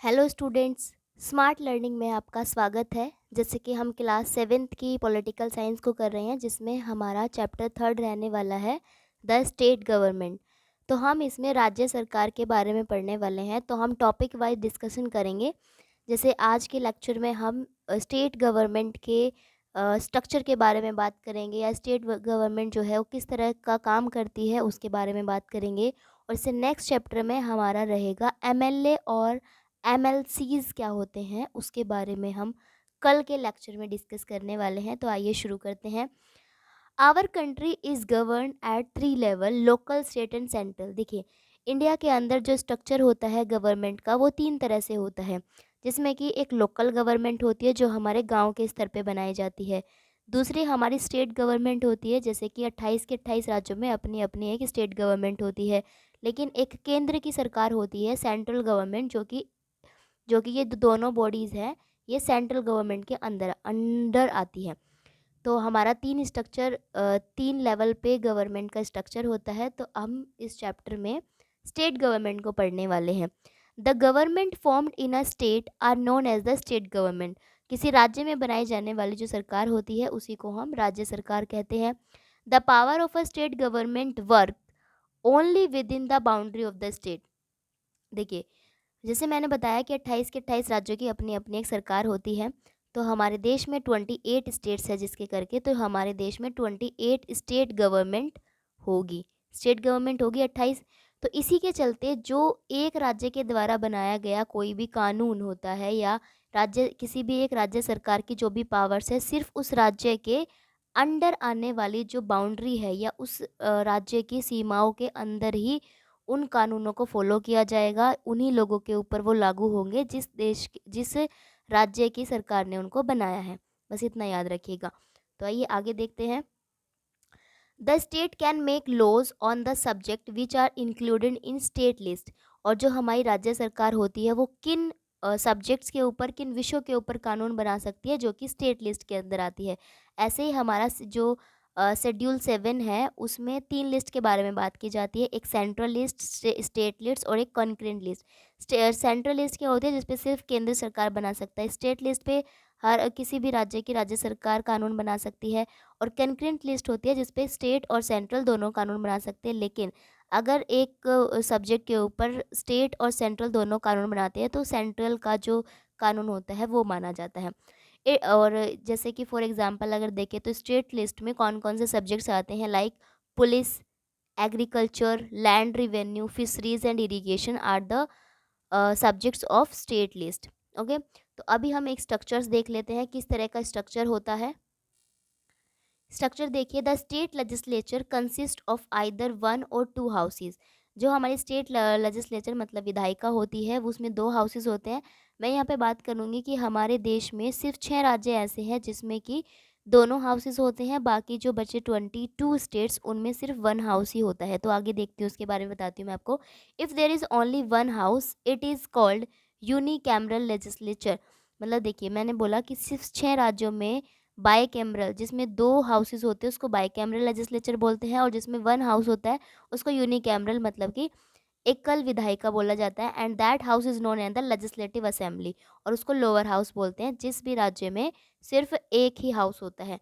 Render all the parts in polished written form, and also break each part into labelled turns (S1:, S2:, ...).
S1: Hello students. Smart learning में आपका स्वागत है। जैसे कि हम क्लास सेवेंथ की पॉलिटिकल साइंस को कर रहे हैं, जिसमें हमारा चैप्टर थर्ड रहने वाला है द स्टेट गवर्नमेंट। तो हम इसमें राज्य सरकार के बारे में पढ़ने वाले हैं। तो हम टॉपिक वाइज डिस्कशन करेंगे। जैसे आज के लेक्चर में हम स्टेट गवर्नमेंट के स्ट्रक्चर के बारे में बात करेंगे, या स्टेट गवर्नमेंट जो है वो किस तरह का काम करती है उसके बारे में बात करेंगे। और इससे नेक्स्ट चैप्टर में हमारा रहेगा एमएलए और एमएलसीज क्या होते हैं, उसके बारे में हम कल के लेक्चर में डिस्कस करने वाले हैं। तो आइए शुरू करते हैं। Our country is govern at 3 level, local, state and central. देखिए, इंडिया के अंदर जो स्ट्रक्चर होता है गवर्नमेंट का, वो 3 तरह से होता है। जिसमें कि एक लोकल गवर्नमेंट होती है जो हमारे गांव के स्तर पे बनाई जाती है। दूसरी हमारी स्टेट गवर्नमेंट होती है, जैसे कि 28 के 28 राज्यों में अपनी अपनी एक स्टेट गवर्नमेंट होती है। लेकिन एक केंद्र की सरकार होती है, सेंट्रल गवर्नमेंट, जो कि ये दोनों बॉडीज़ हैं, ये सेंट्रल गवर्नमेंट के अंदर अंडर आती है। तो हमारा 3 लेवल पे गवर्नमेंट का स्ट्रक्चर होता है। तो हम इस चैप्टर में स्टेट गवर्नमेंट को पढ़ने वाले हैं। The government formed in a state are known as the state government. किसी राज्य में बनाई जाने वाली जो सरकार होती है उसी को हम राज्य सरकार कहते हैं। The power of a state government work only with in the boundary of the state. देखिए, जैसे मैंने बताया कि 28 के 28 राज्यों की अपनी अपनी एक सरकार होती है। तो हमारे देश में 28 स्टेट्स है, जिसके करके तो हमारे देश में 28 स्टेट गवर्नमेंट होगी। स्टेट गवर्नमेंट होगी 28। तो इसी के चलते जो एक राज्य के द्वारा बनाया गया कोई भी कानून होता है, या राज्य किसी भी एक राज्य सरकार की जो भी पावर्स है, सिर्फ उस राज्य के अंडर आने वाली जो बाउंड्री है, या उस राज्य की सीमाओं के अंदर ही उन कानूनों को फॉलो किया जाएगा। उन्हीं लोगों के ऊपर वो लागू होंगे जिस राज्य की सरकार ने उनको बनाया है। बस इतना याद रखिएगा। तो आइए आगे देखते हैं। The state can make laws on the subject which are included in state list. और जो हमारी राज्य सरकार होती है वो किन सब्जेक्ट्स के ऊपर, किन विषयों के ऊपर कानून बना सकती है, जो कि स्टेट लिस्ट के अंदर आती है। ऐसे ही हमारा जो शेड्यूल 7 है, उसमें 3 लिस्ट के बारे में बात की जाती है। एक सेंट्रल लिस्ट, स्टेट लिस्ट और एक कॉन्करेंट लिस्ट। सेंट्रल लिस्ट क्या होती है, जिसपे सिर्फ केंद्र सरकार बना सकता है। स्टेट लिस्ट पे हर किसी भी राज्य की राज्य सरकार कानून बना सकती है। और कंकरेंट लिस्ट होती है जिसपे स्टेट और सेंट्रल दोनों कानून बना सकते हैं। लेकिन अगर एक सब्जेक्ट के ऊपर स्टेट और सेंट्रल दोनों कानून बनाते हैं तो सेंट्रल का जो कानून होता है वो माना जाता है। और जैसे कि फॉर एग्जांपल अगर देखें तो स्टेट लिस्ट में कौन कौन से सब्जेक्ट्स आते हैं, like police, agriculture, land revenue, fisheries and irrigation are the subjects of state list. Okay, तो अभी हम एक स्ट्रक्चर्स देख लेते हैं किस तरह का स्ट्रक्चर होता है। स्ट्रक्चर देखिए, the state legislature consist of either 1 और 2 हाउसेज। जो हमारी स्टेट लेजिस्लेचर मतलब विधायिका होती है, वो उसमें 2 हाउसेज होते हैं। मैं यहाँ पे बात करूँगी कि हमारे देश में सिर्फ 6 राज्य ऐसे हैं जिसमें कि दोनों हाउसेज होते हैं। बाकी जो बचे 22 स्टेट्स, उनमें सिर्फ 1 हाउस ही होता है। तो आगे देखती हूँ, उसके बारे में बताती हूँ मैं आपको। If there is only 1 house it is called unicameral legislature. मतलब देखिए, मैंने बोला कि सिर्फ 6 राज्यों में बाई कैमरल, जिसमें 2 हाउसेज होते हैं उसको बाई कैमरल लेजिस्लेचर बोलते हैं, और जिसमें 1 हाउस होता है उसको यूनिकैमरल मतलब कि एकल विधायिका बोला जाता है। And that house is known as the legislative assembly. और उसको लोअर हाउस बोलते हैं जिस भी राज्य में सिर्फ एक ही हाउस होता है।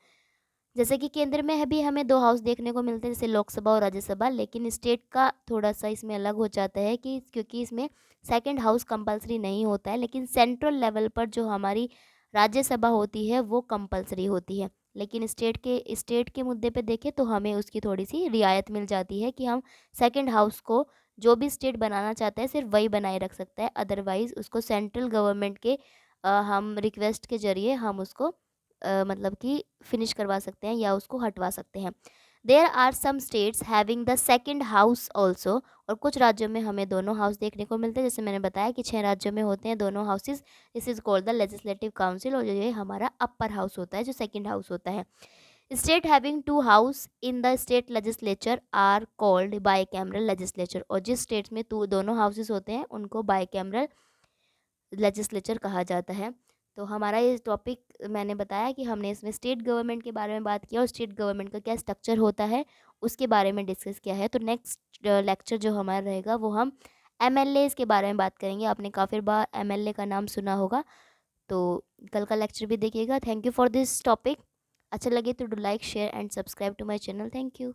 S1: जैसे कि केंद्र में भी हमें 2 हाउस देखने को मिलते हैं, जैसे लोकसभा और राज्यसभा। लेकिन स्टेट का थोड़ा सा इसमें अलग हो जाता है कि क्योंकि इसमें सेकंड हाउस कंपलसरी नहीं होता है, लेकिन सेंट्रल लेवल पर जो हमारी राज्यसभा होती है वो कंपलसरी होती है। लेकिन स्टेट के मुद्दे पे देखें तो हमें उसकी थोड़ी सी रियायत मिल जाती है कि हम सेकंड हाउस को जो भी स्टेट बनाना चाहता है सिर्फ वही बनाए रख सकता है। अदरवाइज़ उसको सेंट्रल गवर्नमेंट के हम रिक्वेस्ट के ज़रिए हम उसको मतलब कि फिनिश करवा सकते हैं या उसको हटवा सकते हैं। There are some states having the second house also. और कुछ राज्यों में हमें दोनों हाउस देखने को मिलते हैं। जैसे मैंने बताया कि 6 राज्यों में होते हैं दोनों houses. This is called the legislative council, और ये हमारा अपर हाउस होता है जो सेकंड हाउस होता है। State having 2 house in the state legislature are called bicameral legislature. और जिस स्टेट्स में दोनों हाउसेज होते हैं उनको बाई कैमरल लेजिस्लेचर कहा जाता है। तो हमारा ये टॉपिक मैंने बताया कि हमने इसमें स्टेट गवर्नमेंट के बारे में बात किया और स्टेट गवर्नमेंट का क्या स्ट्रक्चर होता है उसके बारे में डिस्कस किया है। तो नेक्स्ट लेक्चर जो हमारा रहेगा वो हम एमएलएज़ के बारे में बात करेंगे। आपने काफ़ी बार एमएलए का नाम सुना होगा, तो कल का लेक्चर भी देखिएगा। Thank you for this topic. अच्छा लगे तो do like, share and subscribe to my channel. Thank you.